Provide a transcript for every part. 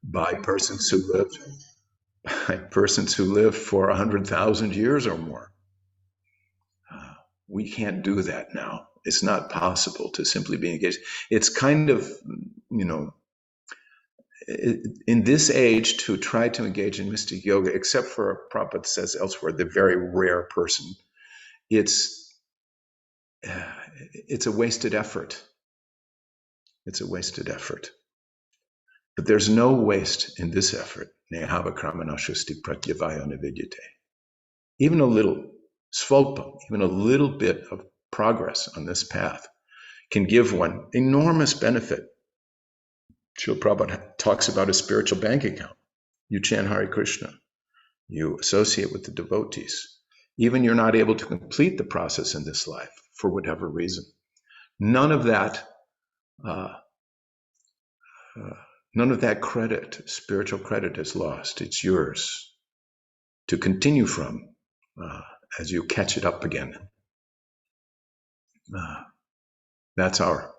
by persons who lived for 100,000 years or more. We can't do that now. It's not possible to simply be engaged. It's kind of, in this age, to try to engage in mystic yoga, except for, Prabhupada says elsewhere, the very rare person, it's a wasted effort. It's a wasted effort. But there's no waste in this effort. Even a little, svulpa, even a little bit of progress on this path can give one enormous benefit. Srila Prabhupada talks about a spiritual bank account. You chant Hare Krishna. You associate with the devotees. Even you're not able to complete the process in this life for whatever reason. None of that credit, spiritual credit, is lost. It's yours to continue from as you catch it up again. That's our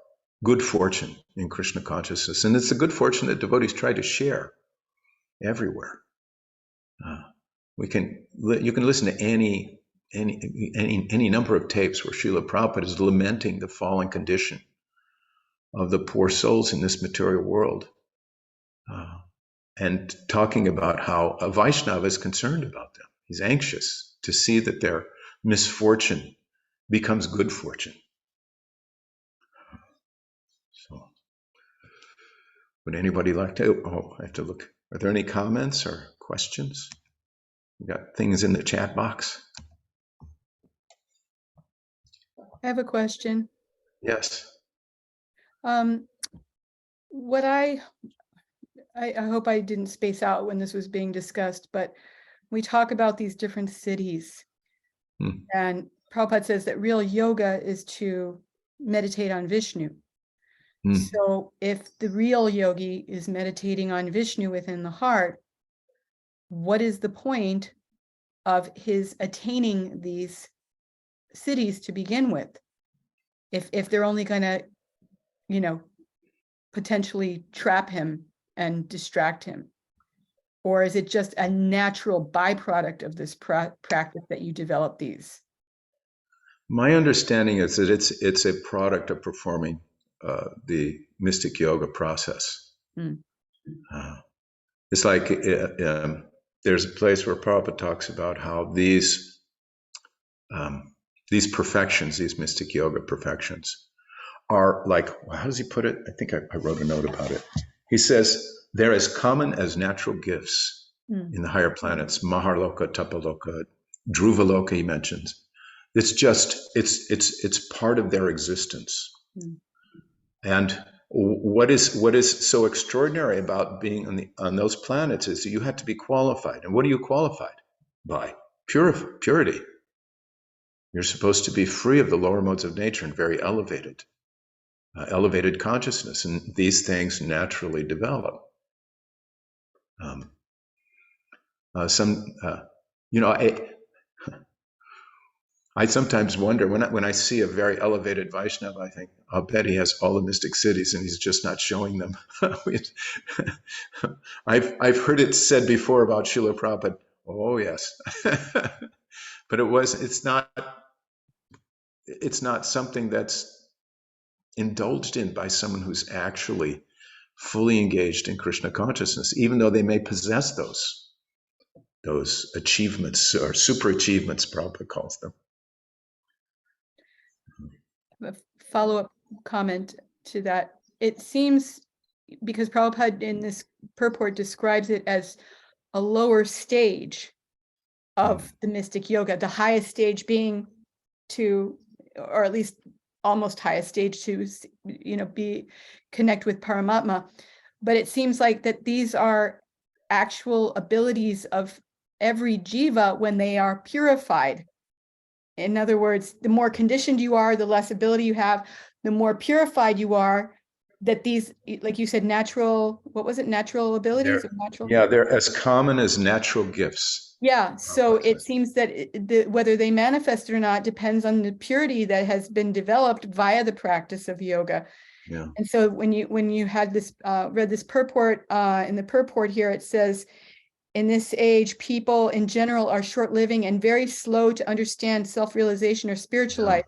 good fortune in Krishna consciousness. And it's a good fortune that devotees try to share everywhere. You can listen to any number of tapes where Srila Prabhupada is lamenting the fallen condition of the poor souls in this material world, and talking about how a Vaishnava is concerned about them. He's anxious to see that their misfortune becomes good fortune. So, would anybody like to? I have to look. Are there any comments or questions? We got things in the chat box. I have a question. Yes. What I hope I didn't space out when this was being discussed, but we talk about these different cities. And Prabhupada says that real yoga is to meditate on Vishnu. So if the real yogi is meditating on Vishnu within the heart, what is the point of his attaining these cities to begin with? If they're only going to, potentially trap him and distract him? Or is it just a natural byproduct of this practice that you develop these? My understanding is that it's a product of performing the mystic yoga process. It's like there's a place where Prabhupada talks about how these perfections, these mystic yoga perfections, are like, how does he put it? I think I wrote a note about it. He says they're as common as natural gifts in the higher planets, Maharloka, Tapaloka, Dhruvaloka, he mentions. It's just, it's part of their existence. And what is so extraordinary about being on those planets is that you have to be qualified. And what are you qualified by? Purity. You're supposed to be free of the lower modes of nature and very elevated consciousness, and these things naturally develop. I sometimes wonder when I see a very elevated Vaishnava, I think, I'll bet he has all the mystic cities and he's just not showing them. I've heard it said before about Srila Prabhupada. Oh yes, but it's not something that's indulged in by someone who's actually fully engaged in Krishna consciousness, even though they may possess those achievements or super achievements, Prabhupada calls them. A follow-up comment to that. It seems, because Prabhupada in this purport describes it as a lower stage of the mystic yoga, the highest stage being to, or at least almost highest stage to, connect with Paramatma. But it seems like that these are actual abilities of every jiva when they are purified. In other words, the more conditioned you are, the less ability you have, the more purified you are, that these, like you said, natural abilities? They're as common as natural gifts. Yeah, so it seems that whether they manifest or not depends on the purity that has been developed via the practice of yoga. Yeah. And so when you had this read this purport, in the purport here, it says, in this age, people in general are short-living and very slow to understand self-realization or spiritual life.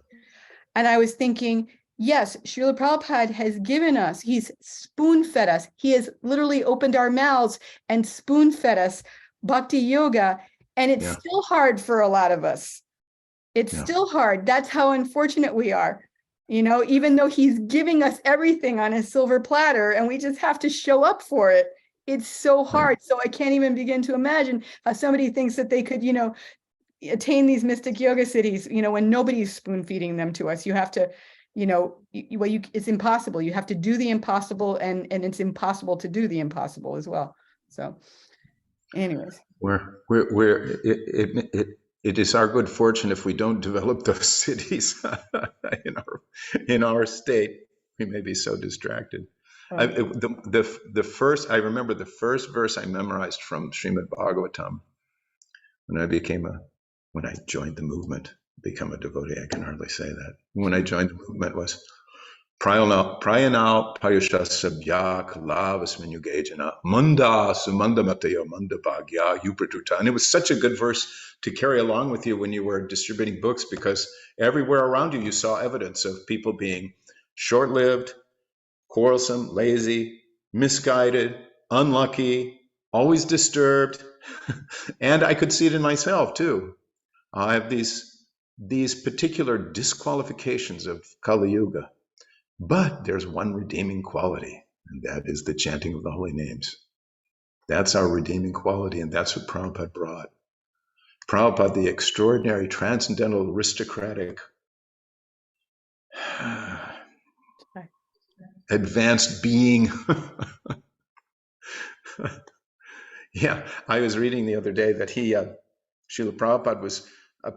And I was thinking, yes, Srila Prabhupada has given us, he's spoon-fed us. He has literally opened our mouths and spoon-fed us bhakti yoga. And it's still hard for a lot of us. It's still hard. That's how unfortunate we are. Even though he's giving us everything on a silver platter and we just have to show up for it. It's so hard. So I can't even begin to imagine how somebody thinks that they could, attain these mystic yoga cities, when nobody's spoon feeding them to us. You have to, it's impossible. You have to do the impossible, and it's impossible to do the impossible as well. So anyways. It is our good fortune if we don't develop those cities in our state. We may be so distracted. I remember the first verse I memorized from Srimad Bhagavatam when I joined the movement, become a devotee. I can hardly say that. When I joined the movement was Prayanal Payusha Sabyak Lavasmin Yugajana Munda Sumanda Matayo Munda Bhagya Upratuta. And it was such a good verse to carry along with you when you were distributing books, because everywhere around you saw evidence of people being short-lived, quarrelsome, lazy, misguided, unlucky, always disturbed. And I could see it in myself too. I have these particular disqualifications of Kali Yuga. But there's one redeeming quality, and that is the chanting of the holy names. That's our redeeming quality, and that's what Prabhupada brought. Prabhupada, the extraordinary, transcendental, aristocratic, advanced being. Yeah, I was reading the other day that Srila Prabhupada was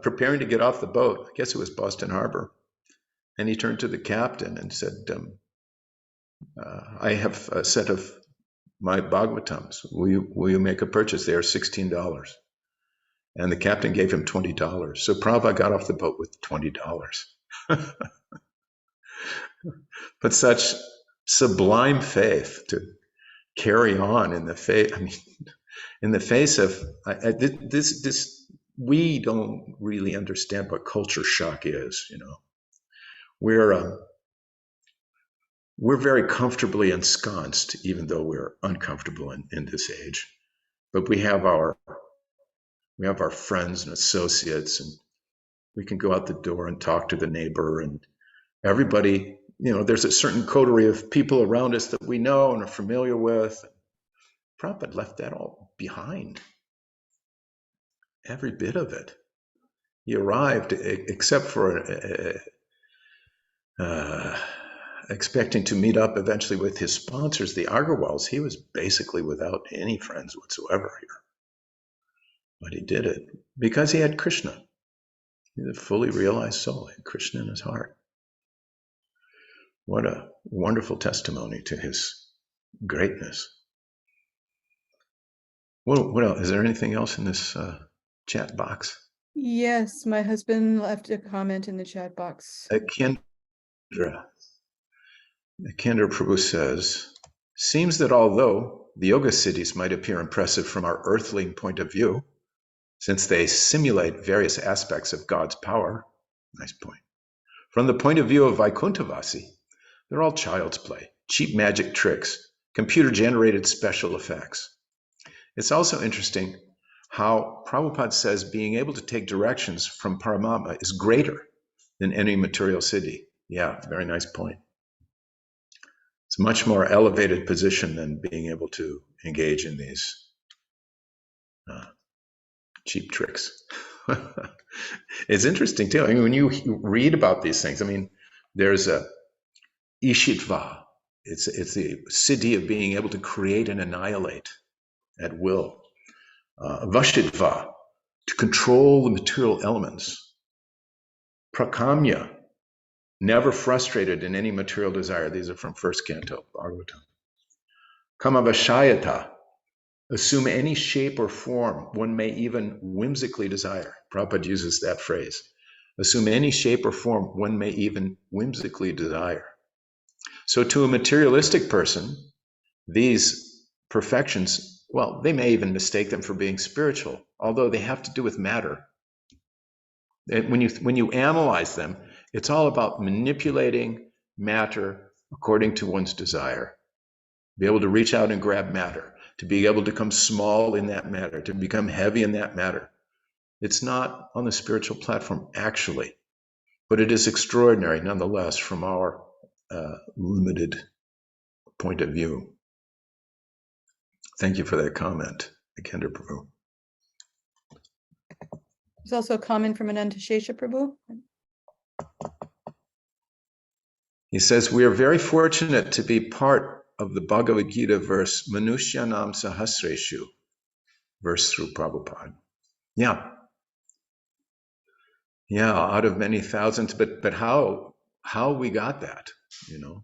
preparing to get off the boat. I guess it was Boston Harbor. And he turned to the captain and said, I have a set of my Bhagavatams. Will you make a purchase? They are $16. And the captain gave him $20. So Prabhupada got off the boat with $20. But such sublime faith to carry on in the faith. I mean, in the face of this, we don't really understand what culture shock is. We're very comfortably ensconced, even though we're uncomfortable in this age. But we have our friends and associates, and we can go out the door and talk to the neighbor, and everybody, there's a certain coterie of people around us that we know and are familiar with. Prabhupada left that all behind, every bit of it. He arrived, except for expecting to meet up eventually with his sponsors, the Agarwals. He was basically without any friends whatsoever here. But he did it because he had Krishna. He's a fully realized soul. He had Krishna in his heart. What a wonderful testimony to his greatness. What else? Is there anything else in this chat box? Yes, my husband left a comment in the chat box. Kendra Prabhu says, seems that although the yoga siddhis might appear impressive from our earthly point of view, since they simulate various aspects of God's power, nice point, from the point of view of Vaikunthavasi, they're all child's play, cheap magic tricks, computer-generated special effects. It's also interesting how Prabhupada says being able to take directions from Paramatma is greater than any material siddhi. Yeah, very nice point. It's a much more elevated position than being able to engage in these cheap tricks. It's interesting too. I mean, when you read about these things, I mean, there's a Ishitva. It's the siddhi of being able to create and annihilate at will. Vashidva, to control the material elements. Prakamya, never frustrated in any material desire. These are from first canto, Bhagavatam. Kamavashayata, assume any shape or form one may even whimsically desire. Prabhupada uses that phrase. Assume any shape or form one may even whimsically desire. So to a materialistic person, these perfections, well, they may even mistake them for being spiritual, although they have to do with matter. When you analyze them, it's all about manipulating matter according to one's desire. Be able to reach out and grab matter, to be able to become small in that matter, to become heavy in that matter. It's not on the spiritual platform, actually, but it is extraordinary nonetheless from our limited point of view. Thank you for that comment, Akendra Prabhu. There's also a comment from Ananta Shesha Prabhu. He says, we are very fortunate to be part of the Bhagavad Gita verse, Manushyanam Sahasreshu, verse through Prabhupada. Yeah, out of many thousands, but how we got that, you know?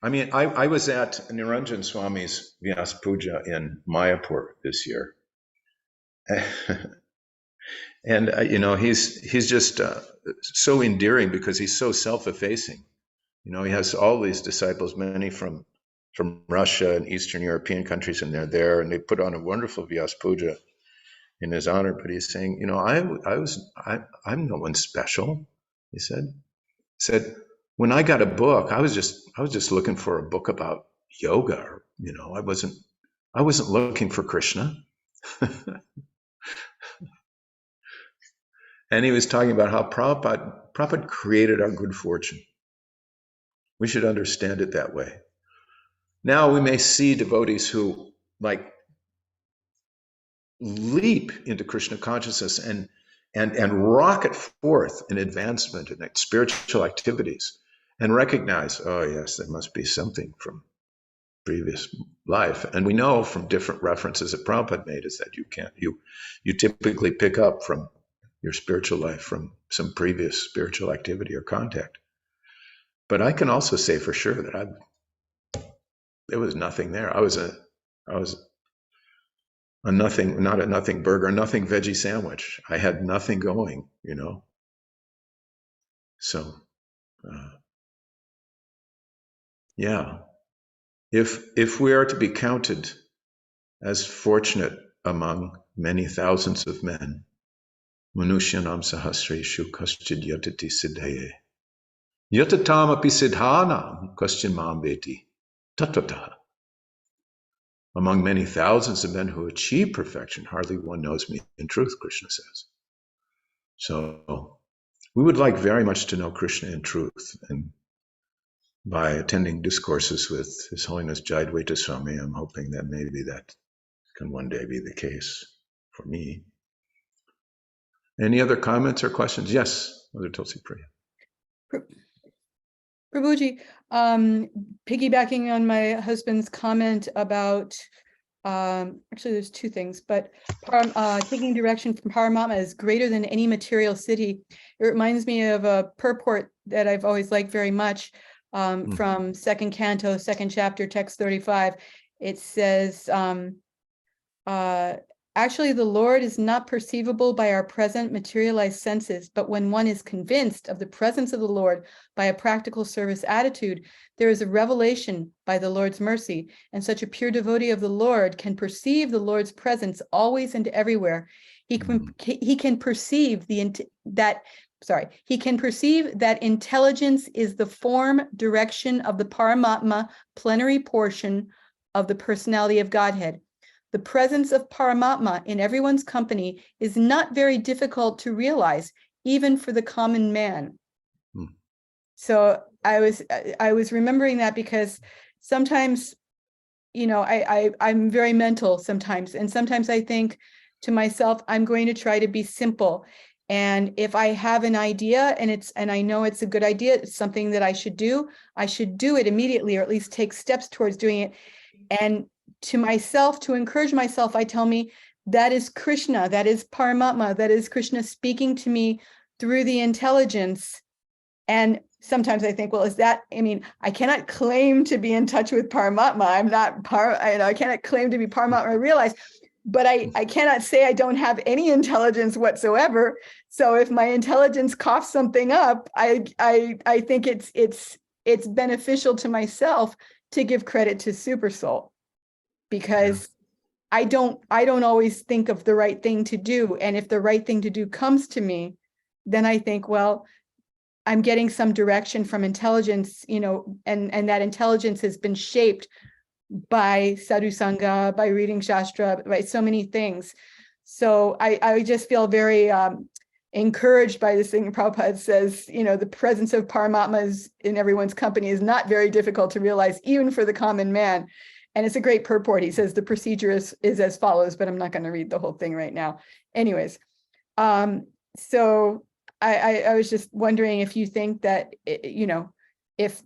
I mean, I was at Niranjan Swami's Vyas Puja in Mayapur this year. And, you know, he's just so endearing because he's so self-effacing. You know, he has all these disciples, many from Russia and Eastern European countries, and they're there, and they put on a wonderful Vyas Puja in his honor. But he's saying, you know, I'm no one special. He said, when I got a book, I was just looking for a book about yoga. Or, you know, I wasn't looking for Krishna. And he was talking about how Prabhupada created our good fortune. We should understand it that way. Now we may see devotees who like leap into Krishna consciousness and rocket forth in advancement in spiritual activities and recognize, oh yes, there must be something from previous life. And we know from different references that Prabhupada made is that you typically pick up from your spiritual life from some previous spiritual activity or contact. But I can also say for sure that there was nothing there. I was a nothing, not a nothing burger, nothing veggie sandwich. I had nothing going, you know. So, yeah, if we are to be counted as fortunate among many thousands of men, Manushyanam Sahasreshu Kaschid Yatati Siddhaye. Yatatam api siddhanam kaschin mam veti tatvataha. Among many thousands of men who achieve perfection, hardly one knows me in truth, Krishna says. So we would like very much to know Krishna in truth. And by attending discourses with His Holiness Jayadvaita Swami, I'm hoping that maybe that can one day be the case for me. Any other comments or questions? Yes, Mother Tulsi Priya. Prabhuji, piggybacking on my husband's comment about, actually there's two things, but taking direction from Paramatma is greater than any material city. It reminds me of a purport that I've always liked very much from second canto, second chapter, text 35. It says, actually, the Lord is not perceivable by our present materialized senses, but when one is convinced of the presence of the Lord by a practical service attitude, there is a revelation by the Lord's mercy, and such a pure devotee of the Lord can perceive the Lord's presence always and everywhere. He can perceive that intelligence is the form, direction of the Paramatma plenary portion of the personality of Godhead. The presence of Paramatma in everyone's company is not very difficult to realize, even for the common man. So I was remembering that because sometimes, you know, I'm very mental sometimes, and sometimes I think to myself, I'm going to try to be simple. And if I have an idea and I know it's a good idea, it's something that I should do it immediately, or at least take steps towards doing it. And to myself, to encourage myself, I tell me that is Krishna, that is Paramatma, that is Krishna speaking to me through the intelligence. And sometimes I think, well, I cannot claim to be in touch with Paramatma. I'm not I cannot claim to be Paramatma, I realize, but I cannot say I don't have any intelligence whatsoever. So if my intelligence coughs something up, I think it's it's beneficial to myself to give credit to Supersoul, because I don't always think of the right thing to do. And if the right thing to do comes to me, then I think, well, I'm getting some direction from intelligence, you know, and that intelligence has been shaped by sadhu sangha, by reading shastra, by so many things. So I just feel very encouraged by this thing. Prabhupada says, you know, the presence of Paramatmas in everyone's company is not very difficult to realize, even for the common man. And it's a great purport. He says the procedure is as follows, but I'm not going to read the whole thing right now. Anyways, so I was just wondering if you think that, you know, if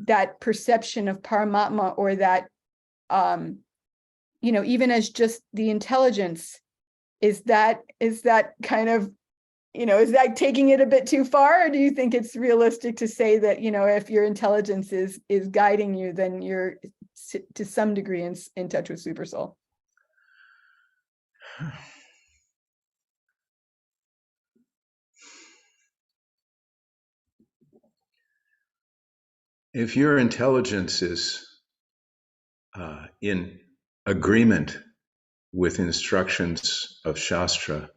that perception of Paramatma, or that, you know, even as just the intelligence, is that kind of, you know, is that taking it a bit too far? Or do you think it's realistic to say that, you know, if your intelligence is guiding you, then you're to some degree in touch with Supersoul? If your intelligence is in agreement with instructions of Shastra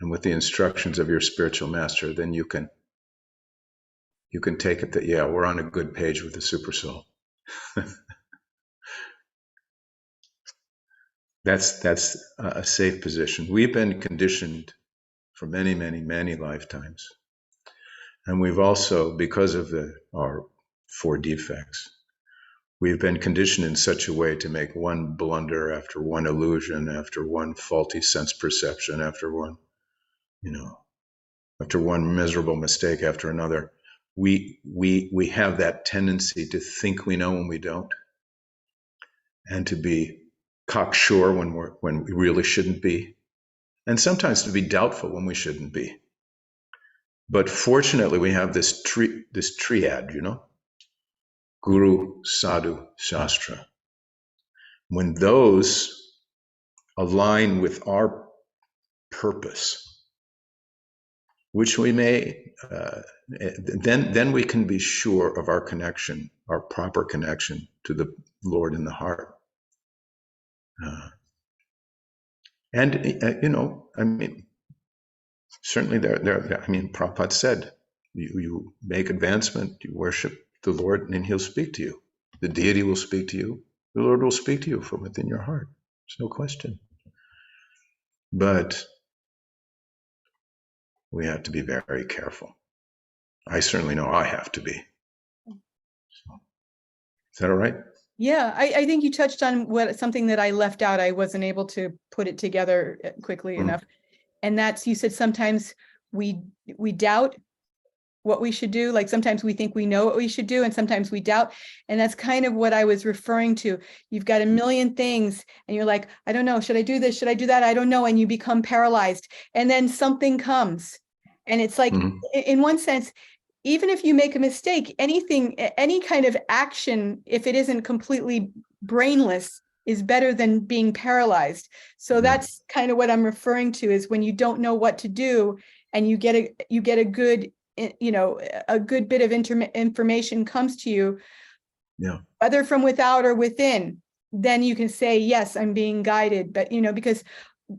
and with the instructions of your spiritual master, then you can take it that, yeah, we're on a good page with the Supersoul. That's a safe position. We've been conditioned for many, many, many lifetimes. And we've also, because of our 4 defects, we've been conditioned in such a way to make one blunder after one illusion, after one faulty sense perception, after one, you know, after one miserable mistake after another. We have that tendency to think we know when we don't, and to be cocksure when we really shouldn't be, and sometimes to be doubtful when we shouldn't be. But fortunately, we have this triad, you know, Guru, Sadhu, Shastra. When those align with our purpose, which we may, then we can be sure of our connection, our proper connection to the Lord in the heart. You know, I mean, certainly I mean, Prabhupada said, you make advancement, you worship the Lord, and He'll speak to you. The deity will speak to you. The Lord will speak to you from within your heart. There's no question. But we have to be very careful. I certainly know I have to be. So, is that all right? Yeah, I think you touched on something that I left out. I wasn't able to put it together quickly enough. And that's, you said sometimes we doubt what we should do. Like sometimes we think we know what we should do, and sometimes we doubt. And that's kind of what I was referring to. You've got a million things and you're like, I don't know, should I do this? Should I do that? I don't know. And you become paralyzed. And then something comes. And it's like, in one sense, even if you make a mistake, any kind of action, if it isn't completely brainless, is better than being paralyzed. So that's kind of what I'm referring to, is when you don't know what to do and you get a good, you know, a good bit of information comes to you, whether from without or within, then you can say, yes, I'm being guided. But, you know, because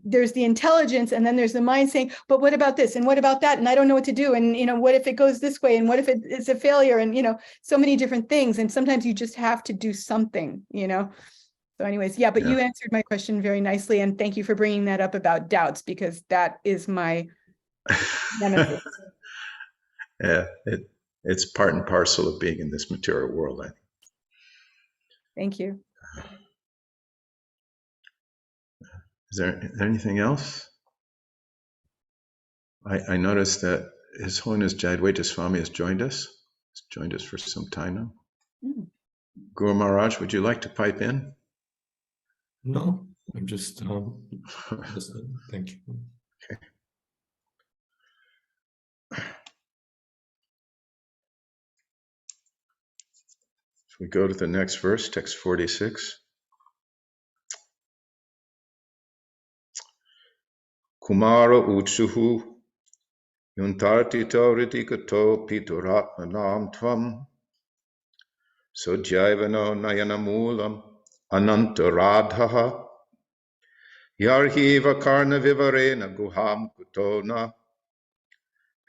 there's the intelligence and then there's the mind saying, but what about this? And what about that? And I don't know what to do. And, you know, what if it goes this way? And what if it's a failure? And, you know, so many different things. And sometimes you just have to do something, you know? So anyways, but you answered my question very nicely. And thank you for bringing that up about doubts, because that is my nemesis. Yeah, it's part and parcel of being in this material world, I think. Thank you. Is there anything else? I noticed that His Holiness Jayadvaita Swami has joined us. He's joined us for some time now. Guru Maharaj, would you like to pipe in? No, I'm just listening. Thank you. Okay. So we go to the next verse, text 46. Kumara utsuhu yuntarti tauriti kato pituratmanam tvam Sojayavano Nayanamulam Anantaradhaha Yarhiva Karna Vivarena Guham Kutona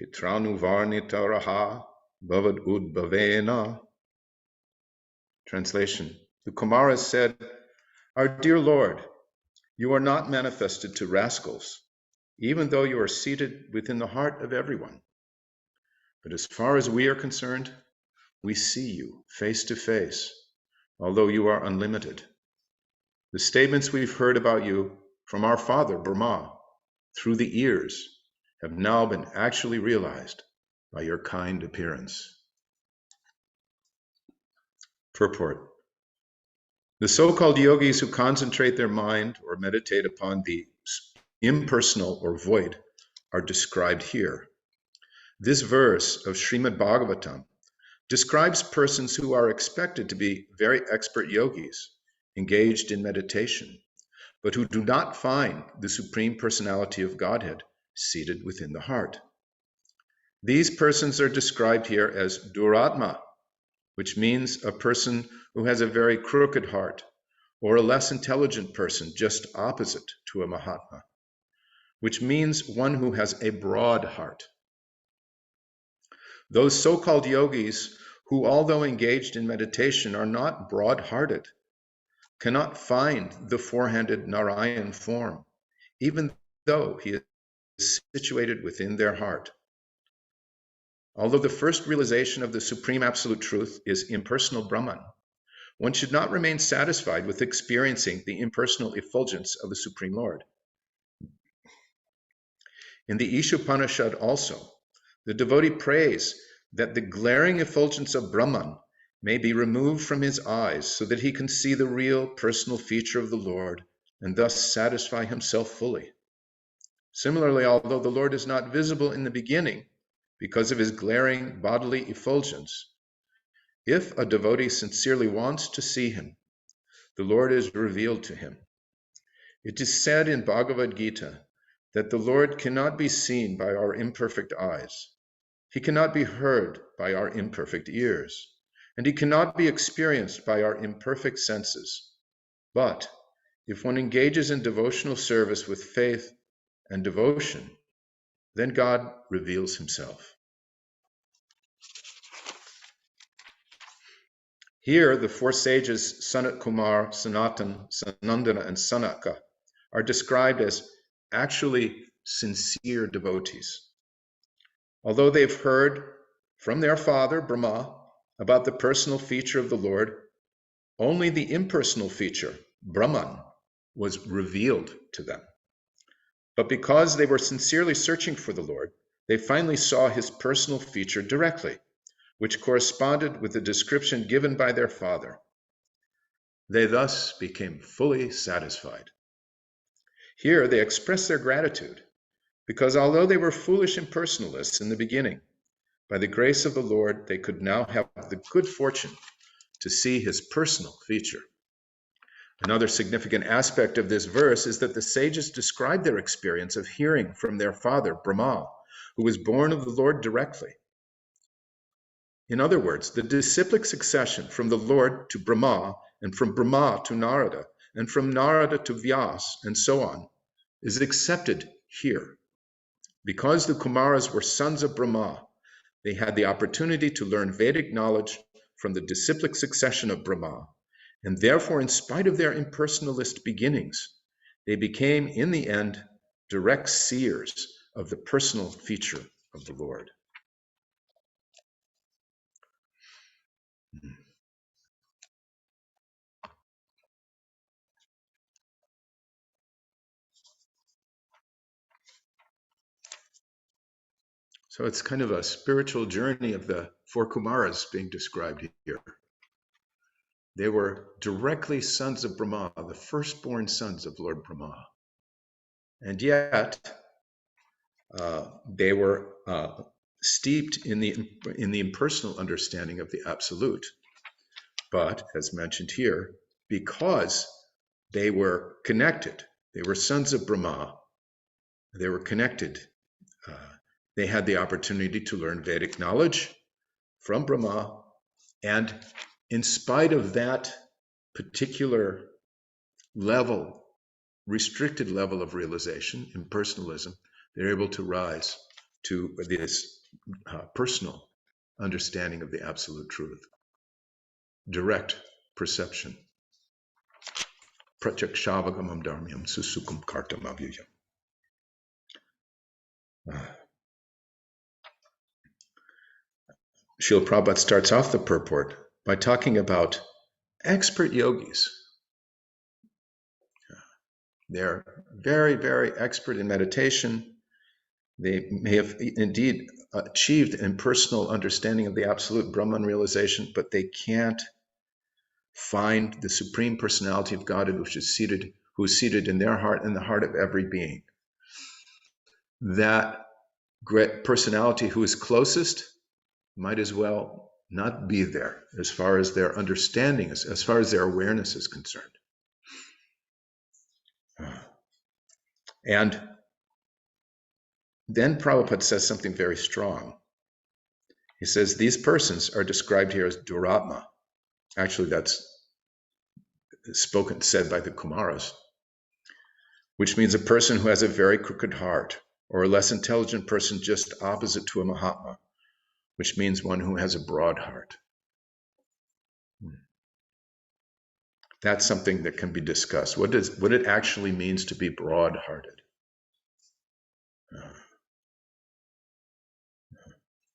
Pitranuvarnitaraha Bavad Udbhavena. Translation. The Kumaras said, "Our dear Lord, you are not manifested to rascals, even though you are seated within the heart of everyone. But as far as we are concerned, we see you face to face, although you are unlimited. The statements we've heard about you from our father, Brahma, through the ears, have now been actually realized by your kind appearance." Purport. The so-called yogis who concentrate their mind or meditate upon the impersonal or void are described here. This verse of Srimad Bhagavatam describes persons who are expected to be very expert yogis, engaged in meditation, but who do not find the Supreme Personality of Godhead seated within the heart. These persons are described here as duratma, which means a person who has a very crooked heart, or a less intelligent person just opposite to a Mahatma, which means one who has a broad heart. Those so-called yogis who, although engaged in meditation, are not broad-hearted, cannot find the four-handed Narayan form, even though he is situated within their heart. Although the first realization of the Supreme Absolute Truth is impersonal Brahman, one should not remain satisfied with experiencing the impersonal effulgence of the Supreme Lord. In the Ishopanishad also, the devotee prays that the glaring effulgence of Brahman may be removed from his eyes so that he can see the real personal feature of the Lord and thus satisfy himself fully. Similarly, although the Lord is not visible in the beginning because of his glaring bodily effulgence, if a devotee sincerely wants to see him, the Lord is revealed to him. It is said in Bhagavad Gita that the Lord cannot be seen by our imperfect eyes. He cannot be heard by our imperfect ears, and he cannot be experienced by our imperfect senses. But if one engages in devotional service with faith and devotion, then God reveals himself. Here, the four sages Sanat Kumar, Sanatan, Sanandana, and Sanaka are described as actually sincere devotees. Although they've heard from their father, Brahma, about the personal feature of the Lord, only the impersonal feature, Brahman, was revealed to them. But because they were sincerely searching for the Lord, they finally saw his personal feature directly, which corresponded with the description given by their father. They thus became fully satisfied. Here they express their gratitude, because although they were foolish impersonalists in the beginning, by the grace of the Lord, they could now have the good fortune to see his personal feature. Another significant aspect of this verse is that the sages describe their experience of hearing from their father, Brahma, who was born of the Lord directly. In other words, the disciplic succession from the Lord to Brahma, and from Brahma to Narada, and from Narada to Vyas, and so on, is accepted here. Because the Kumaras were sons of Brahma, they had the opportunity to learn Vedic knowledge from the disciplic succession of Brahma, and therefore, in spite of their impersonalist beginnings, they became, in the end, direct seers of the personal feature of the Lord. So it's kind of a spiritual journey of the four Kumaras being described here. They were directly sons of Brahma, the firstborn sons of Lord Brahma. And yet, they were steeped in the impersonal understanding of the Absolute. But, as mentioned here, because they were connected, they were sons of Brahma, they were connected, they had the opportunity to learn Vedic knowledge from Brahma, and in spite of that particular level, restricted level of realization, impersonalism, they're able to rise to this personal understanding of the absolute truth, direct perception. Pratyakshavagavam dharmyam susukam kartam avyayam. Srila Prabhupada starts off the purport by talking about expert yogis. They're very, very expert in meditation. They may have indeed achieved an impersonal understanding of the absolute Brahman realization, but they can't find the Supreme Personality of Godhead, who is seated in their heart and the heart of every being. That great personality who is closest might as well not be there as far as their understanding is, as far as their awareness is concerned. And then Prabhupada says something very strong. He says these persons are described here as duratma. Actually, that's said by the Kumaras, which means a person who has a very crooked heart, or a less intelligent person just opposite to a Mahatma, which means one who has a broad heart. That's something that can be discussed. What it actually means to be broad-hearted,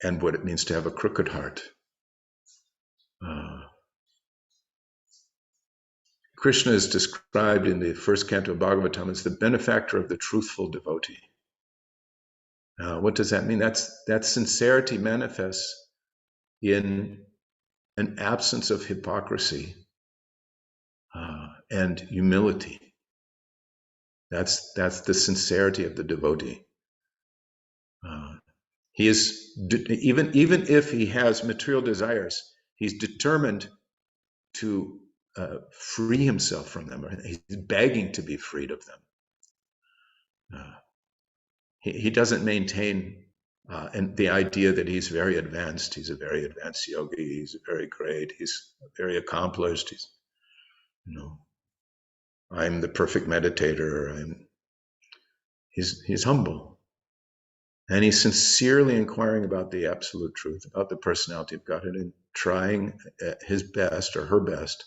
and what it means to have a crooked heart. Krishna is described in the first canto of Bhagavatam as the benefactor of the truthful devotee. What does that mean? That sincerity manifests in an absence of hypocrisy and humility. That's the sincerity of the devotee. He is even if he has material desires, he's determined to free himself from them. He's begging to be freed of them. He doesn't maintain the idea that he's very advanced. He's a very advanced yogi. He's very great. He's very accomplished. I'm the perfect meditator. He's humble. And he's sincerely inquiring about the absolute truth, about the personality of Godhead, and trying his best or her best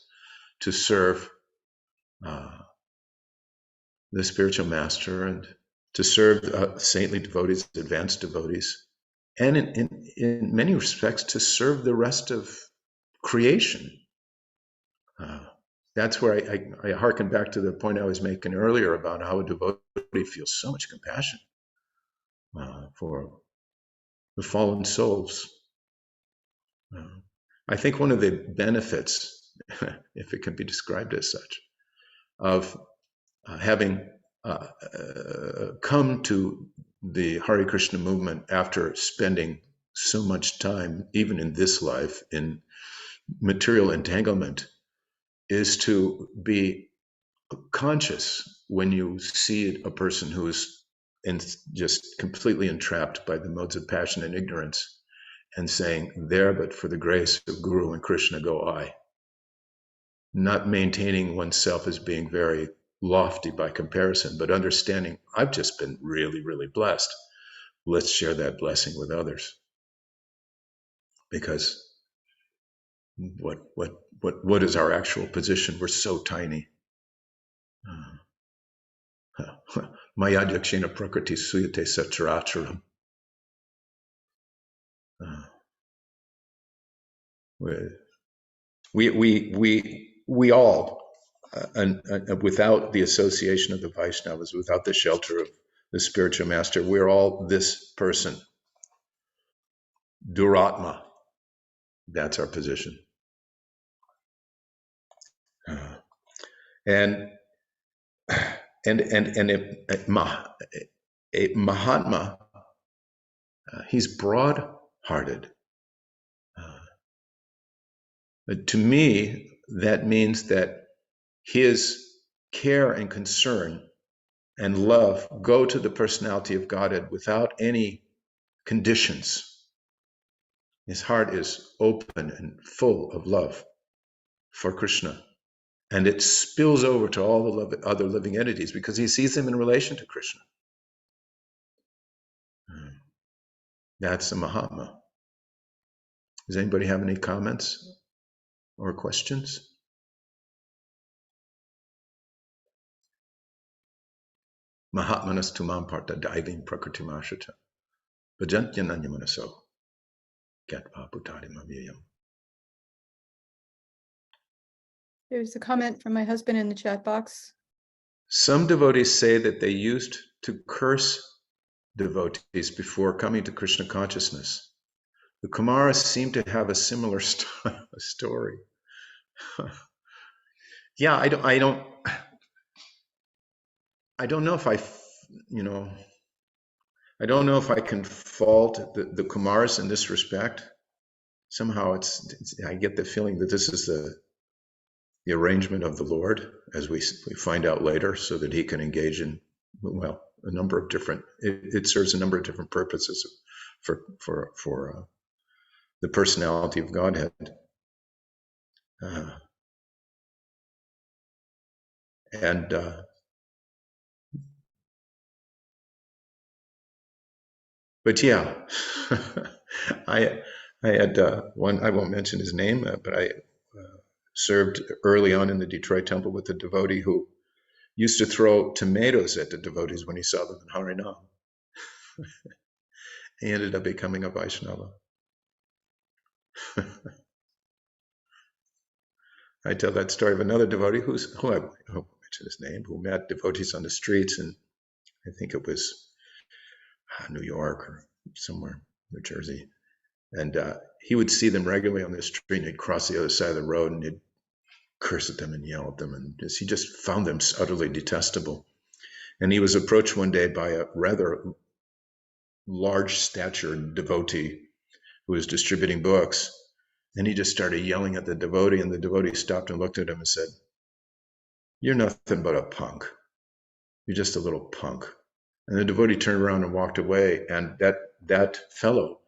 to serve the spiritual master and to serve saintly devotees, advanced devotees, and in many respects to serve the rest of creation. That's where I hearken back to the point I was making earlier about how a devotee feels so much compassion for the fallen souls. I think one of the benefits, if it can be described as such, of having come to the Hare Krishna movement after spending so much time, even in this life, in material entanglement, is to be conscious when you see a person who is just completely entrapped by the modes of passion and ignorance, and saying, "There, but for the grace of Guru and Krishna go I." Not maintaining oneself as being very lofty by comparison, but understanding, I've just been really, really blessed. Let's share that blessing with others. Because what is our actual position? We're so tiny. Maya yakshena prakriti suyate satcharacharam. We all, without the association of the Vaishnavas, without the shelter of the spiritual master, we're all this person. Duratma. That's our position. And a Mahatma, he's broad-hearted. To me, that means that his care and concern and love go to the personality of Godhead without any conditions. His heart is open and full of love for Krishna. And it spills over to all the other living entities because he sees them in relation to Krishna. That's a Mahatma. Does anybody have any comments or questions? Mahatmanas tumam parta diving prakritimashata. Bhajantyananyamanaso. Gatva putadimamiyam. There's a comment from my husband in the chat box. Some devotees say that they used to curse devotees before coming to Krishna consciousness. The Kumaras seem to have a similar story. Yeah, I don't know if I don't know if I can fault the Kumaras in this respect. Somehow I get the feeling that this is the arrangement of the Lord, as we find out later, so that he can engage in, well, a number of different, it serves a number of different purposes for the personality of Godhead. But yeah, I had one, I won't mention his name, but I served early on in the Detroit temple with a devotee who used to throw tomatoes at the devotees when he saw them in Harinam. He ended up becoming a Vaishnava. I tell that story of another devotee who I won't mention his name, who met devotees on the streets, and I think it was New York or somewhere, New Jersey. And he would see them regularly on the street, and he'd cross the other side of the road, and he'd curse at them and yell at them. And he just found them utterly detestable. And he was approached one day by a rather large statured devotee who was distributing books. And he just started yelling at the devotee, and the devotee stopped and looked at him and said, "You're nothing but a punk. You're just a little punk." And the devotee turned around and walked away. And that fellow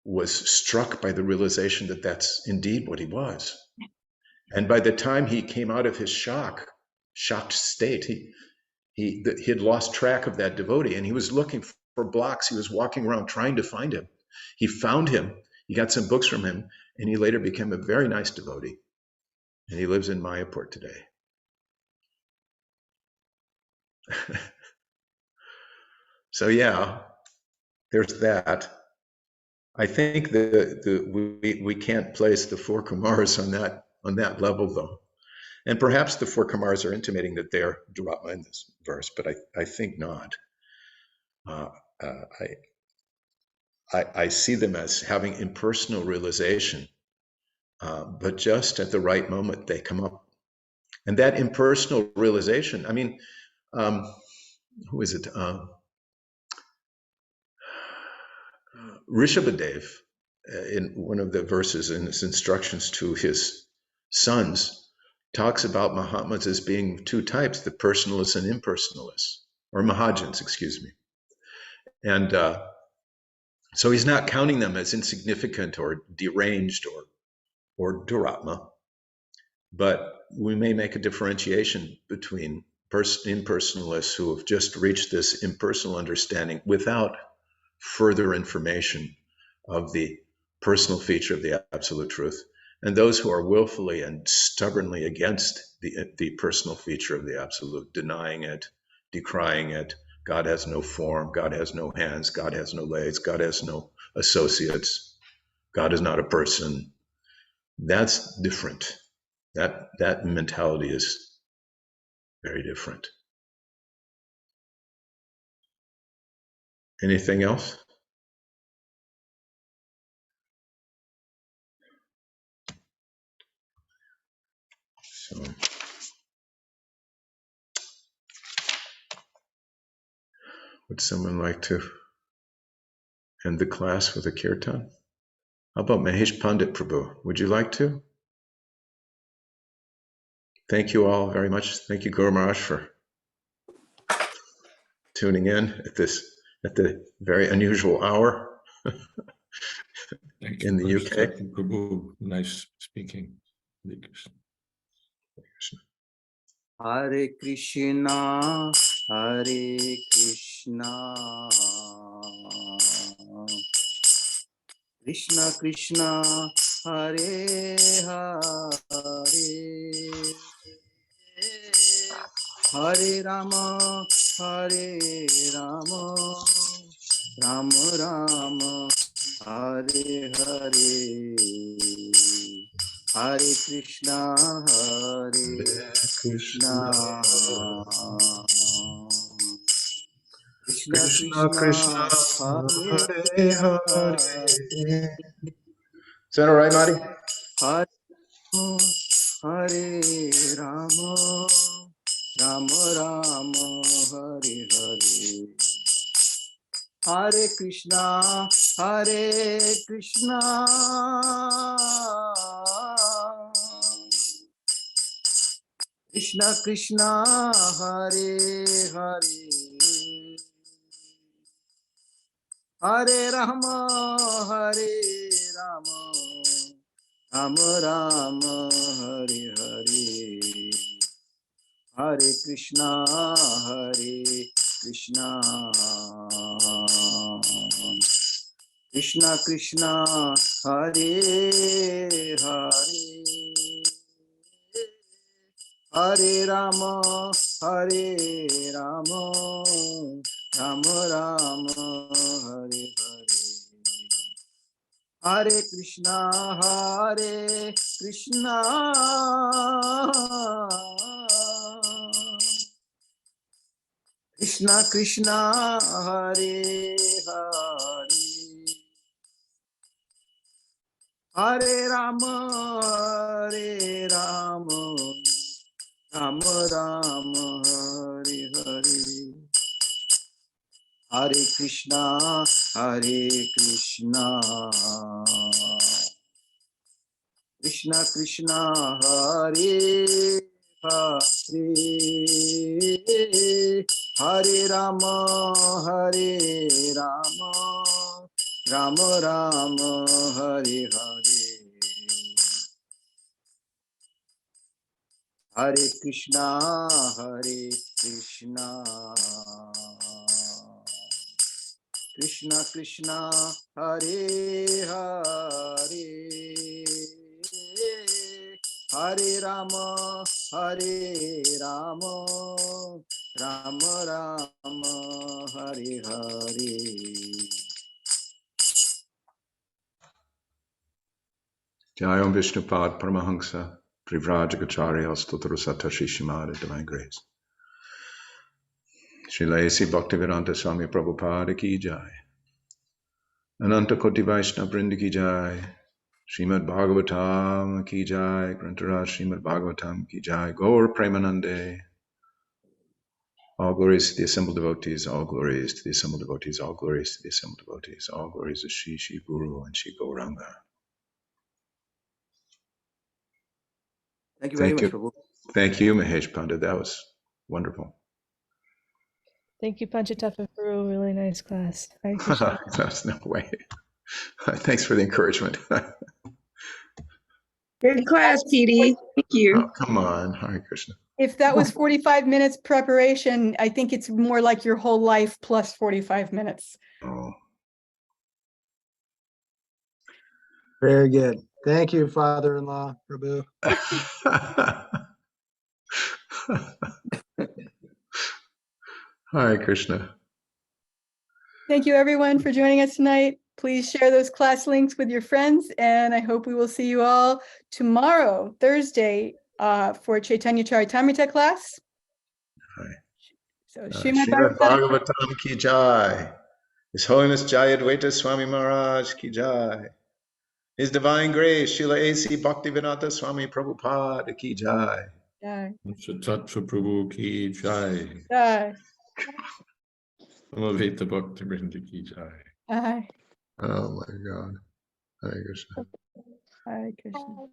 was struck by the realization that that's indeed what he was. And by the time he came out of his shocked state, he had lost track of that devotee, and he was looking for blocks. He was walking around trying to find him. He found him. He got some books from him, and he later became a very nice devotee. And he lives in Mayapur today. So yeah, there's that. I think we can't place the four Kumaras on that level, though. And perhaps the four Kumaras are intimating that they're Duratma in this verse, but I think not. I see them as having impersonal realization, but just at the right moment they come up. And that impersonal realization, I mean, who is it? Rishabhadev, in one of the verses in his instructions to his sons, talks about Mahatmas as being two types, the personalists and impersonalists, or Mahajans, excuse me. And so he's not counting them as insignificant or deranged or Duratma, but we may make a differentiation between impersonalists who have just reached this impersonal understanding without further information of the personal feature of the absolute truth, and those who are willfully and stubbornly against the personal feature of the absolute, denying it, decrying it. God has no form, God has no hands, God has no legs, God has no associates, God is not a person. That's different. That mentality is very different. Anything else? So, would someone like to end the class with a kirtan? How about Mahesh Pandit Prabhu? Would you like to? Thank you all very much. Thank you, Guru Maharaj, for tuning in at the very unusual hour Thank in you the for UK. Prabhu. Nice speaking. Hare Krishna. Hare Krishna, Hare Krishna, Krishna Krishna, Hare Hare, Hare Rama, Hare Rama, Rama Rama, Hare Hare, Hare Krishna, Hare Krishna, Krishna Krishna Krishna, Krishna, Hare Hare Hare. Is that all right, Marty? Hare Hare Rama, Rama Rama, Hare Hare, Hare Krishna, Hare Krishna, Krishna Krishna, Hare Hare, Hare Rama, Hare Rama, Rama Rama, Hare Hare, Hare Krishna, Hare Krishna, Krishna Krishna, Hare Hare, Hare Rama, Hare Rama, Rama Rama, Hare Hare, Hare Krishna, Hare Krishna, Krishna Krishna, Hare Hare, Hare Rama, Hare Rama, Rama Rama, Hare Hare, Hare Krishna, Hare Krishna, Krishna Krishna, Hare Hare, Hare Rama, Hare Rama, Rama Rama, Hare Hare, Hare Krishna, Hare Krishna, Krishna Krishna, Hare Hare, Hare Rama, Hare Rama, Rama Rama, Hare Hare. Jayam Vishnupad Paramahansa Privrajagacharya Stotrasata Srimad Divine Grace. Srila A.C. Bhaktivedanta Swami Prabhupada ki jai. Ananta Koti Vaishnava Vrinda ki jai. Srimad Bhagavatam ki jai. Grantaraj Srimad Bhagavatam ki jai. Gaur Premanande. All glories to the assembled devotees, all glories to the assembled devotees, all glories to the assembled devotees, all glories to Shri Shri Guru and Shri Gauranga. Thank you very much, you. Prabhu. Thank you, Mahesh Pandit. That was wonderful. Thank you, Panca Tattva, for a really nice class. Hare Krishna. There's no way. Thanks for the encouragement. Good class, PD. Thank Oh, you. come on. Hare Krishna. If that was 45 minutes preparation, I think it's more like your whole life plus 45 minutes. Oh. Very good. Thank you, father-in-law, Prabhu. Hare Krishna. Thank you, everyone, for joining us tonight. Please share those class links with your friends, and I hope we will see you all tomorrow, Thursday, for Chaitanya Charitamrita class. Right. So, Srimad Srimad Bhagavatam ki jai. His Holiness Jayadvaita Swami Maharaj ki jai. His Divine Grace, Srila A.C. Bhaktivedanta Swami Prabhupada ki jai. Jai. Tattva Prabhu ki jai. Jai. Samaveta Bhakti Vrinda ki jai. Jai. Oh my God. Hare Krishna. Hare Krishna.